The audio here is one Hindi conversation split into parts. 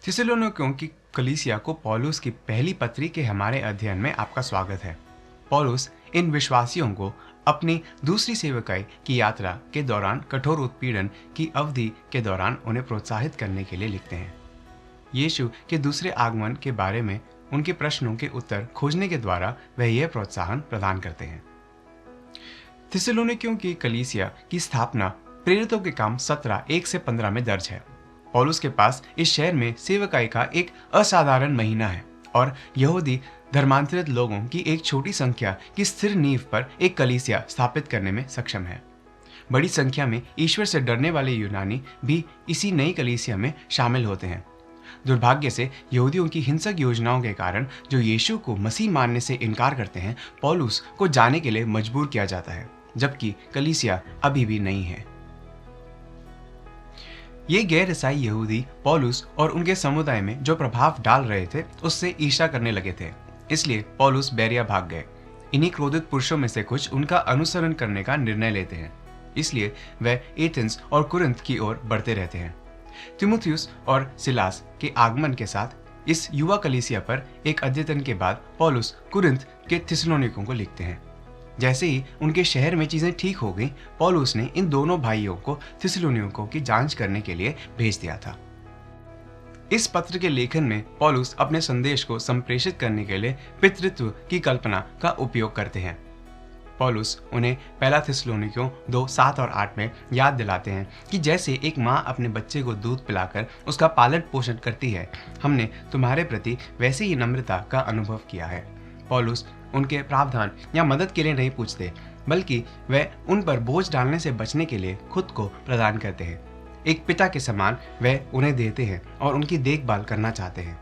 थिस्सलुनीकियों की कलीसिया को पौलुस की पहली पत्री के हमारे अध्ययन में आपका स्वागत है। पौलुस इन विश्वासियों को अपनी दूसरी सेवकाई की यात्रा के दौरान कठोर उत्पीड़न की अवधि के दौरान उन्हें प्रोत्साहित करने के लिए लिखते हैं। यीशु के दूसरे आगमन के बारे में उनके प्रश्नों के उत्तर खोजने के द्वारा वह यह प्रोत्साहन प्रदान करते हैं। थिस्सलुनीकियों की कलीसिया की स्थापना प्रेरितों के काम 17:1-15 में दर्ज है। पौलुस के पास इस शहर में सेवकाई का एक असाधारण महीना है और यहूदी धर्मांतरित लोगों की एक छोटी संख्या की स्थिर नींव पर एक कलीसिया स्थापित करने में सक्षम है। बड़ी संख्या में ईश्वर से डरने वाले यूनानी भी इसी नई कलीसिया में शामिल होते हैं। दुर्भाग्य से यहूदियों की हिंसक योजनाओं के कारण जो यीशु को मसीह मानने से इनकार करते हैं, पौलुस को जाने के लिए मजबूर किया जाता है, जबकि कलीसिया अभी भी नहीं है। ये गैर ईसाई यहूदी पौलुस और उनके समुदाय में जो प्रभाव डाल रहे थे उससे ईर्ष्या करने लगे थे, इसलिए पौलुस बेरिया भाग गए। इन्हीं क्रोधित पुरुषों में से कुछ उनका अनुसरण करने का निर्णय लेते हैं, इसलिए वे एथेंस और कुरिन्थ की ओर बढ़ते रहते हैं। तीमुथियुस और सिलास के आगमन के साथ इस युवा कलीसिया पर एक अद्यतन के बाद पौलुस कुरिन्थ के थिस्सलुनीकियों को लिखते हैं। जैसे ही उनके शहर में चीजें ठीक हो गई, पौलुस ने इन दोनों भाइयों को थिस्सलुनीकियों की जांच करने के लिए भेज दिया था। इस पत्र के लेखन में पौलुस अपने संदेश को संप्रेषित करने के लिए पितृत्व की कल्पना का उपयोग करते हैं। पौलुस उन्हें पहला थिस्सलुनीकियों 2:7 और 8 में याद दिलाते हैं कि जैसे एक माँ अपने बच्चे को दूध पिलाकर उसका पालन पोषण करती है, हमने तुम्हारे प्रति वैसे ही नम्रता का अनुभव किया है। पौलुस उनके प्रावधान या मदद के लिए नहीं पूछते, बल्कि वे उन पर बोझ डालने से बचने के लिए खुद को प्रदान करते हैं। एक पिता के समान वे उन्हें देते हैं और उनकी देखभाल करना चाहते हैं।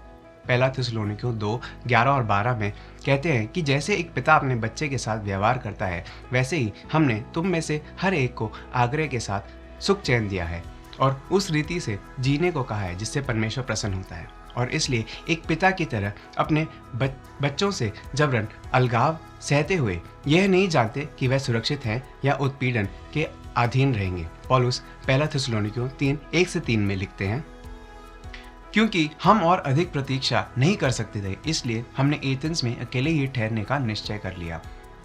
पहला थिस्सलुनीकियों 2:11 और 12 में कहते हैं कि जैसे एक पिता अपने बच्चे के साथ व्यवहार करता है, वैसे ही हमने तुम में से हर एक को आग्रह के साथ सुख चैन दिया है और उस रीति से जीने को कहा है जिससे परमेश्वर प्रसन्न होता है। और इसलिए एक पिता की तरह अपने बच्चों से जबरन अलगाव सहते हुए यह नहीं जानते कि वह सुरक्षित हैं या उत्पीड़न के अधीन रहेंगे। पौलुस पहला थिस्सलुनीकियों 3:1-3 में लिखते हैं, क्योंकि हम और अधिक प्रतीक्षा नहीं कर सकते थे, इसलिए हमने एथेंस में अकेले ही ठहरने का निश्चय कर लिया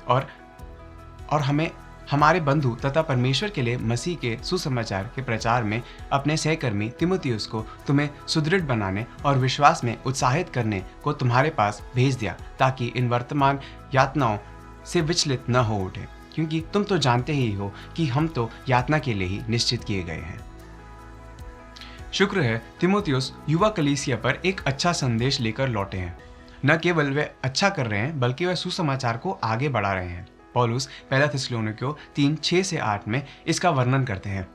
और हमें हमारे बंधु तथा परमेश्वर के लिए मसीह के सुसमाचार के प्रचार में अपने सहकर्मी तीमुथियुस को तुम्हें सुदृढ़ बनाने और विश्वास में उत्साहित करने को तुम्हारे पास भेज दिया, ताकि इन वर्तमान यातनाओं से विचलित न हो उठे, क्योंकि तुम तो जानते ही हो कि हम तो यातना के लिए ही निश्चित किए गए हैं। शुक्र है तीमुथियुस युवा कलीसिया पर एक अच्छा संदेश लेकर लौटे हैं। न केवल वे अच्छा कर रहे हैं, बल्कि वे सुसमाचार को आगे बढ़ा रहे हैं। पौलुस पहला थिस्सलुनीकियों 3:6-8 में इसका वर्णन करते हैं,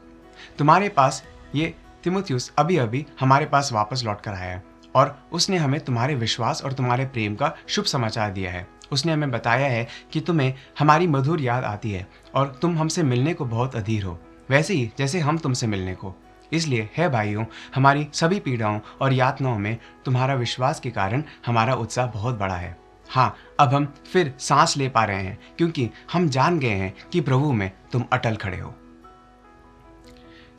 तुम्हारे पास ये तीमुथियुस अभी अभी हमारे पास वापस लौट कर आया है और उसने हमें तुम्हारे विश्वास और तुम्हारे प्रेम का शुभ समाचार दिया है। उसने हमें बताया है कि तुम्हें हमारी मधुर याद आती है और तुम हमसे मिलने को बहुत अधीर हो, वैसे ही जैसे हम तुमसे मिलने को। इसलिए है भाइयों, हमारी सभी पीड़ाओं और यातनाओं में तुम्हारा विश्वास के कारण हमारा उत्साह बहुत बड़ा है। हाँ, अब हम फिर सांस ले पा रहे हैं, क्योंकि हम जान गए हैं कि प्रभु में तुम अटल खड़े हो।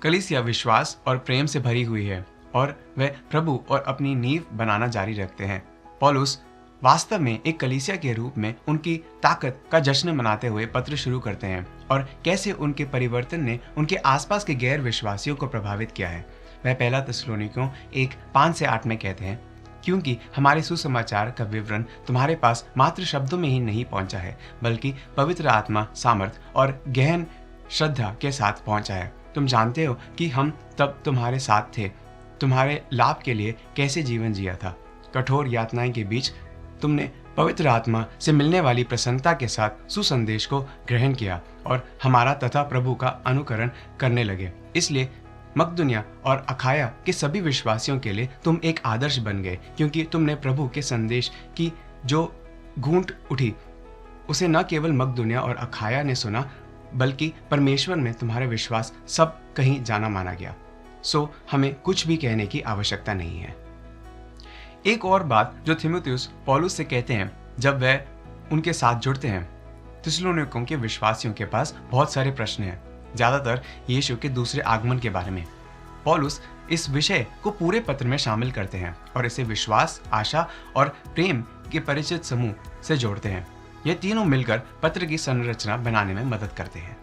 कलीसिया विश्वास और प्रेम से भरी हुई है और वे प्रभु और अपनी नींव बनाना जारी रखते हैं। पौलुस वास्तव में एक कलीसिया के रूप में उनकी ताकत का जश्न मनाते हुए पत्र शुरू करते हैं और कैसे उनके परिवर्तन ने उनके आसपास के गैर विश्वासियों को प्रभावित किया है। वह पहला थिस्सलुनीकियों 1:5-8 में कहते हैं, क्योंकि हमारे सुसमाचार का विवरण तुम्हारे पास मात्र शब्दों में ही नहीं पहुंचा है, बल्कि पवित्र आत्मा, सामर्थ और गहन श्रद्धा के साथ पहुंचा है। तुम जानते हो कि हम तब तुम्हारे साथ थे, तुम्हारे लाभ के लिए कैसे जीवन जिया था। कठोर यातनाएं के बीच तुमने पवित्र आत्मा से मिलने वाली प्रसन्नता के साथ सुसंदेश को ग्रहण किया और हमारा तथा प्रभु का अनुकरण करने लगे। इसलिए मकदुनिया और अखाया के सभी विश्वासियों के लिए तुम एक आदर्श बन गए, क्योंकि तुमने प्रभु के संदेश की जो गूंज उठी उसे न केवल मकदुनिया और अखाया ने सुना, बल्कि परमेश्वर में तुम्हारे विश्वास सब कहीं जाना माना गया। सो हमें कुछ भी कहने की आवश्यकता नहीं है। एक और बात जो तीमुथियुस पौलुस से कहते हैं जब वे उनके साथ जुड़ते हैं, थिस्सलुनीकियों के विश्वासियों के पास बहुत सारे प्रश्न हैं, ज्यादातर यीशु के दूसरे आगमन के बारे में। पौलुस इस विषय को पूरे पत्र में शामिल करते हैं और इसे विश्वास, आशा और प्रेम के परिचित समूह से जोड़ते हैं। ये तीनों मिलकर पत्र की संरचना बनाने में मदद करते हैं।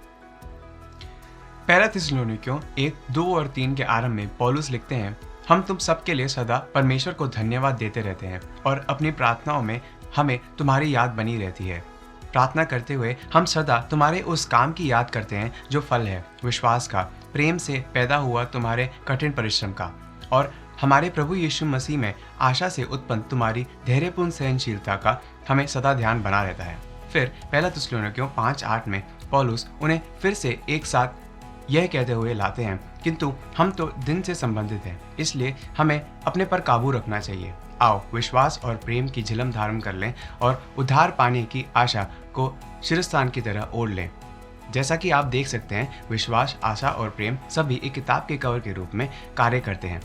पहला थिस्सलुनीकियों 1:2 और 3 के आरंभ में पौलुस लिखते हैं, हम तुम सबके लिए सदा परमेश्वर को धन्यवाद देते रहते हैं और अपनी प्रार्थनाओं में हमें तुम्हारी याद बनी रहती है। प्रार्थना करते हुए हम सदा तुम्हारे उस काम की याद करते हैं जो फल है विश्वास का, प्रेम से पैदा हुआ तुम्हारे कठिन परिश्रम का और हमारे प्रभु यीशु मसीह में आशा से उत्पन्न तुम्हारी धैर्यपूर्ण सहनशीलता का हमें सदा ध्यान बना रहता है। फिर पहला थिस्सलुनीकियों 5:8 में पौलुस उन्हें फिर से एक साथ यह कहते हुए लाते हैं, किंतु हम तो दिन से संबंधित हैं, इसलिए हमें अपने पर काबू रखना चाहिए। आओ विश्वास और प्रेम की झिलम धारण कर लें और उद्धार पाने की आशा को शिरस्थान की तरह ओढ़ लें। जैसा कि आप देख सकते हैं, विश्वास, आशा और प्रेम सभी एक किताब के कवर के रूप में कार्य करते हैं।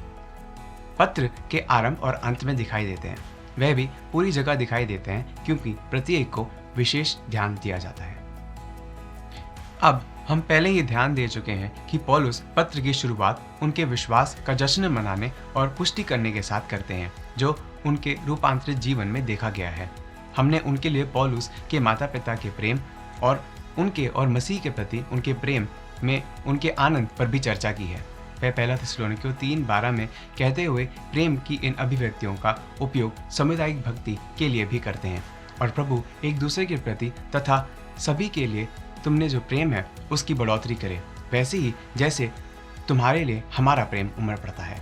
पत्र के आरंभ और अंत में दिखाई देते हैं, वह भी पूरी जगह दिखाई देते हैं क्योंकि प्रत्येक को विशेष ध्यान दिया जाता है। अब हम पहले ही ध्यान दे चुके हैं कि पौलुस पत्र की शुरुआत उनके विश्वास का जश्न मनाने और पुष्टि करने के साथ करते हैं, जो उनके रूपांतरित जीवन में देखा गया है। हमने उनके लिए पौलुस के माता पिता के प्रेम और उनके और मसीह के प्रति उनके प्रेम में उनके आनंद पर भी चर्चा की है। वह पहला थिस्सलुनीकियों 3:12 में कहते हुए प्रेम की इन अभिव्यक्तियों का उपयोग सामुदायिक भक्ति के लिए भी करते हैं और प्रभु एक दूसरे के प्रति तथा सभी के लिए तुमने जो प्रेम है उसकी बढ़ोतरी करे, वैसे ही जैसे तुम्हारे लिए हमारा प्रेम उमड़ पड़ता है।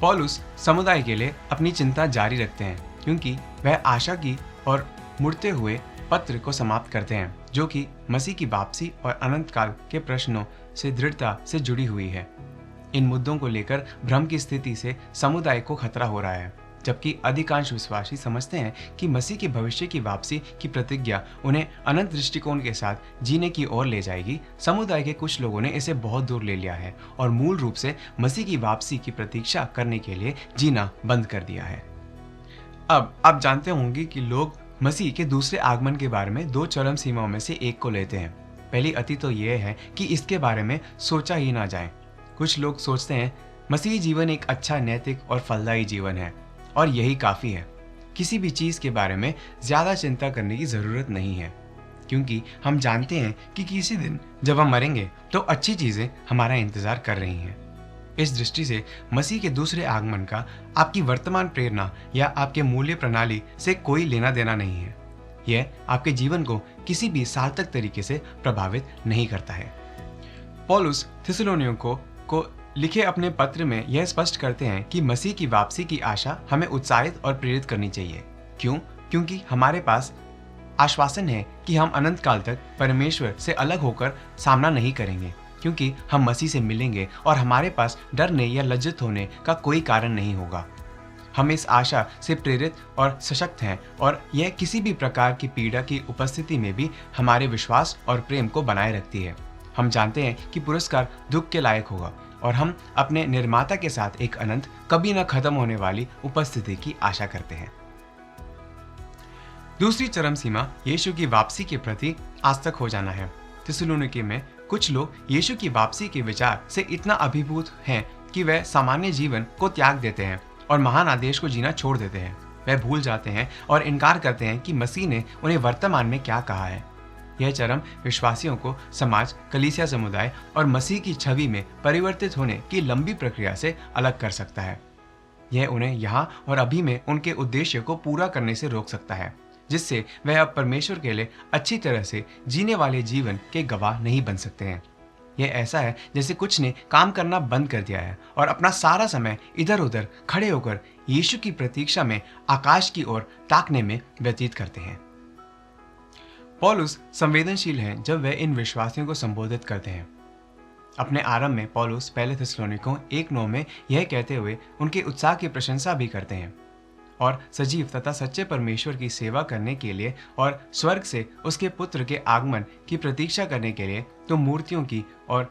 पौलुस समुदाय के लिए अपनी चिंता जारी रखते हैं क्योंकि वह आशा की और मुड़ते हुए पत्र को समाप्त करते हैं, जो कि मसीह की वापसी और अनंत काल के प्रश्नों से दृढ़ता से जुड़ी हुई है। इन मुद्दों को लेकर भ्रम की स्थिति से समुदाय को खतरा हो रहा है, जबकि अधिकांश विश्वासी समझते हैं कि मसीह की भविष्य की वापसी की प्रतिज्ञा उन्हें अनंत दृष्टिकोण के साथ जीने की ओर ले जाएगी। समुदाय के कुछ लोगों ने इसे बहुत दूर ले लिया है और मूल रूप से मसीह की वापसी की प्रतीक्षा करने के लिए जीना बंद कर दिया है। अब आप जानते होंगे कि लोग मसीह के दूसरे आगमन के बारे में दो चरम सीमाओं में से एक को लेते हैं। पहली अति तो यह है कि इसके बारे में सोचा ही ना जाए। कुछ लोग सोचते हैं मसीही जीवन एक अच्छा, नैतिक और फलदायी जीवन है और यही काफ़ी है। किसी भी चीज़ के बारे में ज़्यादा चिंता करने की ज़रूरत नहीं है, क्योंकि हम जानते हैं कि किसी दिन जब हम मरेंगे तो अच्छी चीज़ें हमारा इंतज़ार कर रही हैं। इस दृष्टि से मसीह के दूसरे आगमन का आपकी वर्तमान प्रेरणा या आपके मूल्य प्रणाली से कोई लेना देना नहीं है। यह आपके जीवन को किसी भी सार्थक तरीके से प्रभावित नहीं करता है। पौलुस थिस्सलुनीकियों को लिखे अपने पत्र में यह स्पष्ट करते हैं कि मसीह की वापसी की आशा हमें उत्साहित और प्रेरित करनी चाहिए। क्यों? क्योंकि हमारे पास आश्वासन है कि हम अनंत काल तक परमेश्वर से अलग होकर सामना नहीं करेंगे, क्योंकि हम मसीह से मिलेंगे और हमारे पास डरने या लज्जित होने का कोई कारण नहीं होगा। हम इस आशा से प्रेरित और सशक्त हैं और यह किसी भी प्रकार की पीड़ा की उपस्थिति में भी हमारे विश्वास और प्रेम को बनाए रखती है। हम जानते हैं कि पुरस्कार दुख के लायक होगा और हम अपने निर्माता के साथ एक अनंत, कभी न खत्म होने वाली उपस्थिति की आशा करते हैं। दूसरी चरम सीमा यीशु की वापसी के प्रति आस्तक हो जाना है। थिस्सलुनीके में कुछ लोग यीशु की वापसी के विचार से इतना अभिभूत हैं कि वह सामान्य जीवन को त्याग देते हैं और महान आदेश को जीना छोड़ देते हैं। वह भूल जाते हैं और इनकार करते हैं कि मसीह ने उन्हें वर्तमान में क्या कहा है। यह चरम विश्वासियों को समाज, कलीसिया समुदाय और मसीह की छवि में परिवर्तित होने की लंबी प्रक्रिया से अलग कर सकता है। यह उन्हें यहाँ और अभी में उनके उद्देश्य को पूरा करने से रोक सकता है, जिससे वह अब परमेश्वर के लिए अच्छी तरह से जीने वाले जीवन के गवाह नहीं बन सकते हैं। यह ऐसा है जैसे कुछ ने काम करना बंद कर दिया है और अपना सारा समय इधर उधर खड़े होकर यीशु की प्रतीक्षा में आकाश की ओर ताकने में व्यतीत करते हैं। पौलुस संवेदनशील हैं जब वे इन विश्वासियों को संबोधित करते हैं। अपने आरंभ में पौलुस पहले थिस्सलुनीकियों 1:9 में यह कहते हुए उनके उत्साह की प्रशंसा भी करते हैं और सजीव तथा सच्चे परमेश्वर की सेवा करने के लिए और स्वर्ग से उसके पुत्र के आगमन की प्रतीक्षा करने के लिए तो मूर्तियों की ओर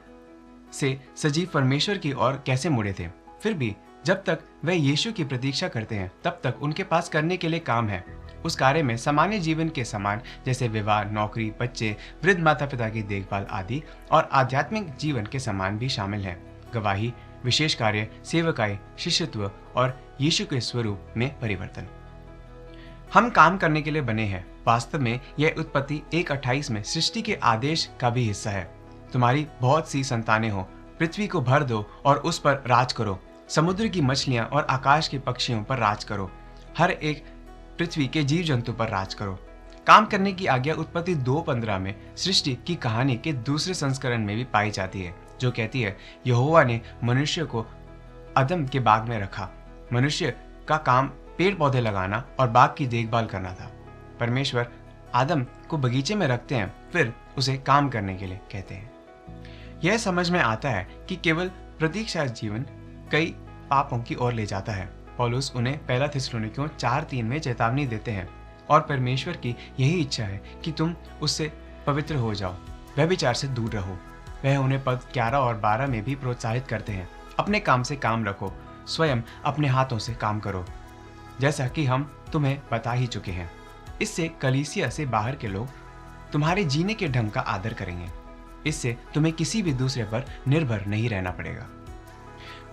से सजीव परमेश्वर की ओर कैसे मुड़े थे। फिर भी जब तक वे यीशु की प्रतीक्षा करते हैं तब तक उनके पास करने के लिए काम है। उस कार्य में सामान्य जीवन के समान जैसे विवाह, नौकरी, बच्चे, वृद्ध माता पिता की देखभाल आदि और आध्यात्मिक जीवन के समान भी शामिल है। गवाही, विशेष कार्य, सेवकाई, शिष्यत्व और यीशु के स्वरूप में परिवर्तन। हम काम करने के लिए बने हैं। वास्तव में यह उत्पत्ति 1:28 में सृष्टि के आदेश का भी हिस्सा है। तुम्हारी बहुत सी संतानें हो, पृथ्वी को भर दो और उस पर राज करो, समुद्र की मछलियां और आकाश के पक्षियों पर राज करो, हर एक पृथ्वी के जीव जंतु पर राज करो। काम करने की आज्ञा उत्पत्ति 2:15 में सृष्टि की कहानी के दूसरे संस्करण में भी पाई जाती है, जो कहती है, यहोवा ने मनुष्य को अदम के बाग में रखा। मनुष्य का काम पेड़ पौधे लगाना और बाग की देखभाल करना था। परमेश्वर आदम को बगीचे में रखते हैं, फिर उसे काम करने के लिए कहते हैं। यह समझ में आता है कि केवल प्रतीक्षा जीवन कई पापों की ओर ले जाता है। पौलुस उन्हें पहला थिस्सलुनीकियों 4:3 में चेतावनी देते हैं, और परमेश्वर की यही इच्छा है कि तुम उससे पवित्र हो जाओ, व्यभिचार से दूर रहो। वह उन्हें पद 11 और 12 में भी प्रोत्साहित करते हैं, अपने काम से काम रखो, स्वयं अपने हाथों से काम करो, जैसा कि हम तुम्हें बता ही चुके हैं। इससे कलीसिया से बाहर के लोग तुम्हारे जीने के ढंग का आदर करेंगे। इससे तुम्हें किसी भी दूसरे पर निर्भर नहीं रहना पड़ेगा।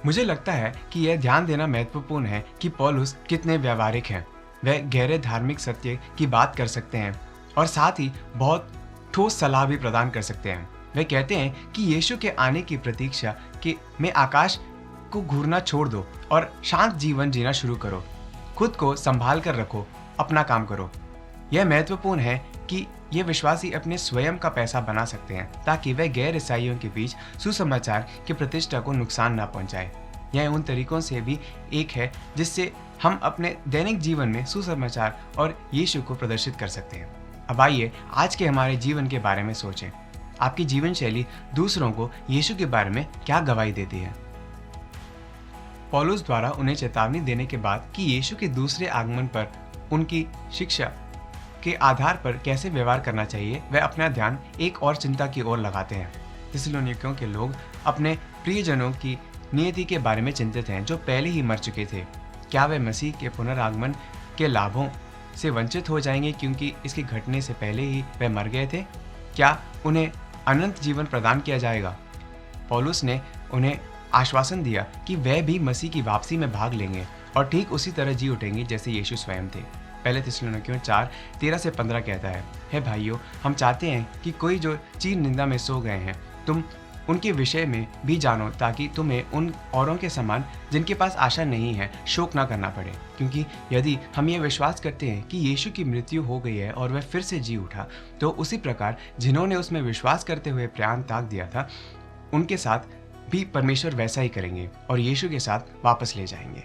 मुझे लगता है कि यह ध्यान देना महत्वपूर्ण है कि पौलुस कितने व्यावहारिक हैं। वह गहरे धार्मिक सत्य की बात कर सकते हैं और साथ ही बहुत ठोस सलाह भी प्रदान कर सकते हैं। वे कहते हैं कि यीशु के आने की प्रतीक्षा में आकाश को घूरना छोड़ दो और शांत जीवन जीना शुरू करो। खुद को संभाल कर रखो, अपना काम करो। यह महत्वपूर्ण है कि ये विश्वासी अपने स्वयं का पैसा बना सकते हैं, ताकि वह गैर ईसाइयों के बीच सुसमाचार की प्रतिष्ठा को नुकसान न पहुंचाए। यह उन तरीकों से भी एक है जिससे हम अपने दैनिक जीवन में सुसमाचार और यीशु को प्रदर्शित कर सकते हैं। अब आइए आज के हमारे जीवन के बारे में सोचें। आपकी जीवन शैली दूसरों को यीशु के बारे में क्या गवाही देती है? पौलुस द्वारा उन्हें चेतावनी देने के बाद कि यीशु के दूसरे आगमन पर उनकी शिक्षा के आधार पर कैसे व्यवहार करना चाहिए, वह अपना ध्यान एक और चिंता की ओर लगाते हैं। थिस्सलुनीकियों के लोग अपने प्रियजनों की नियति के बारे में चिंतित हैं, जो पहले ही मर चुके थे। क्या वे मसीह के पुनरागमन के लाभों से वंचित हो जाएंगे क्योंकि इसके घटने से पहले ही वे मर गए थे? क्या उन्हें अनंत जीवन प्रदान किया जाएगा? पौलुस ने उन्हें आश्वासन दिया कि वे भी मसीह की वापसी में भाग लेंगे और ठीक उसी तरह जी उठेंगे जैसे यीशु स्वयं थे। पहले थिस्सलुनीकियों 4:13 से 15 कहता है, हे भाइयों, हम चाहते हैं कि कोई जो चीर निंदा में सो गए हैं, तुम उनके विषय में भी जानो, ताकि तुम्हें उन औरों के समान जिनके पास आशा नहीं है शोक ना करना पड़े। क्योंकि यदि हम ये विश्वास करते हैं कि यीशु की मृत्यु हो गई है और वह फिर से जी उठा, तो उसी प्रकार जिन्होंने उसमें विश्वास करते हुए प्राण त्याग दिया था, उनके साथ भी परमेश्वर वैसा ही करेंगे और यीशु के साथ वापस ले जाएंगे।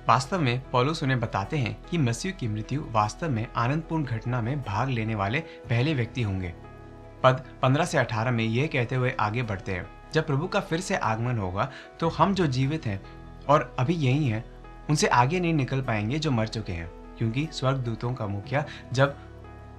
वास्तव में पौलुस उन्हें बताते हैं कि मसीह की मृत्यु वास्तव में आनंदपूर्ण घटना में भाग लेने वाले पहले व्यक्ति होंगे। पद 15 से 18 में यह कहते हुए आगे बढ़ते हैं, जब प्रभु का फिर से आगमन होगा तो हम जो जीवित हैं और अभी यही हैं, उनसे आगे नहीं निकल पाएंगे जो मर चुके हैं। क्योंकि स्वर्गदूतों का मुखिया जब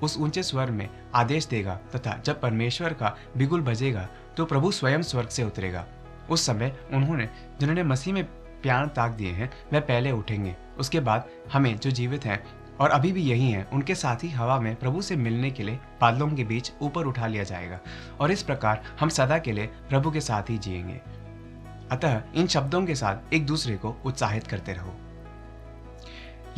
उस ऊंचे स्वर में आदेश देगा तथा जब परमेश्वर का बिगुल बजेगा, तो प्रभु स्वयं स्वर्ग से उतरेगा। उस समय जिन्होंने मसीह में प्राण त्याग दिए हैं, वह पहले उठेंगे। उसके बाद हमें जो जीवित हैं और अभी भी यही हैं, उनके साथ ही हवा में प्रभु से मिलने के लिए बादलों के बीच ऊपर उठा लिया जाएगा और इस प्रकार हम सदा के लिए प्रभु के साथ ही जिएंगे। अतः इन शब्दों के साथ एक दूसरे को उत्साहित करते रहो।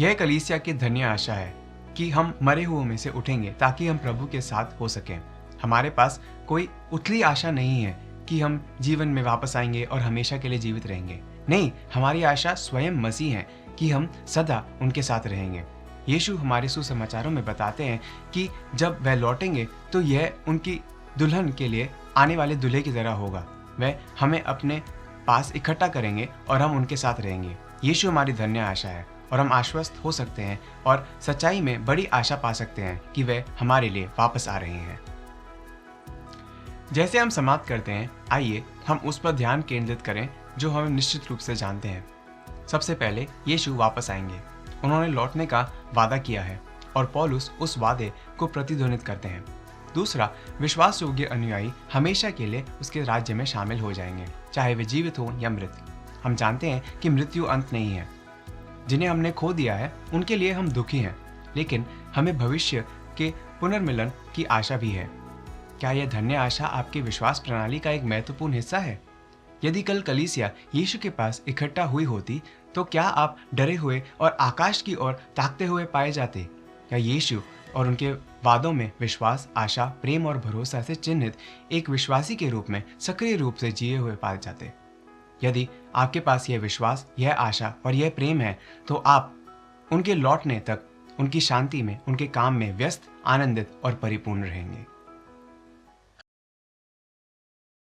यह कलीसिया की धन्य आशा है कि हम मरे हुओं में से उठेंगे ताकि हम प्रभु के साथ हो सकें। हमारे पास कोई उथली आशा नहीं है कि हम जीवन में वापस आएंगे और हमेशा के लिए जीवित रहेंगे। नहीं, हमारी आशा स्वयं मसीह है कि हम सदा उनके साथ रहेंगे। यीशु हमारे सुसमाचारों में बताते हैं कि जब वह लौटेंगे तो यह उनकी दुल्हन के लिए आने वाले दूल्हे की तरह होगा। वह हमें अपने पास इकट्ठा करेंगे और हम उनके साथ रहेंगे। यीशु हमारी धन्य आशा है और हम आश्वस्त हो सकते हैं और सच्चाई में बड़ी आशा पा सकते हैं कि वह हमारे लिए वापस आ रहे हैं। जैसे हम समाप्त करते हैं, आइए हम उस पर ध्यान केंद्रित करें जो हम निश्चित रूप से जानते हैं। सबसे पहले यीशु वापस आएंगे। उन्होंने लौटने का वादा किया है और पौलुस उस वादे को प्रतिध्वनित करते हैं। दूसरा, विश्वास योग्य अनुयायी हमेशा के लिए उसके राज्य में शामिल हो जाएंगे, चाहे वे जीवित हो या मृत। हम जानते हैं कि मृत्यु अंत नहीं है। जिन्हें हमने खो दिया है उनके लिए हम दुखी हैं, लेकिन हमें भविष्य के पुनर्मिलन की आशा भी है। क्या यह धन्य आशा आपकी विश्वास प्रणाली का एक महत्वपूर्ण हिस्सा है? यदि कल कलीसिया यीशु के पास इकट्ठा हुई होती, तो क्या आप डरे हुए और आकाश की ओर ताकते हुए पाए जाते? क्या यीशु और उनके वादों में विश्वास, आशा, प्रेम और भरोसा से चिन्हित एक विश्वासी के रूप में सक्रिय रूप से जिए हुए पाए जाते? यदि आपके पास यह विश्वास, यह आशा और यह प्रेम है, तो आप उनके लौटने तक उनकी शांति में, उनके काम में व्यस्त, आनंदित और परिपूर्ण रहेंगे।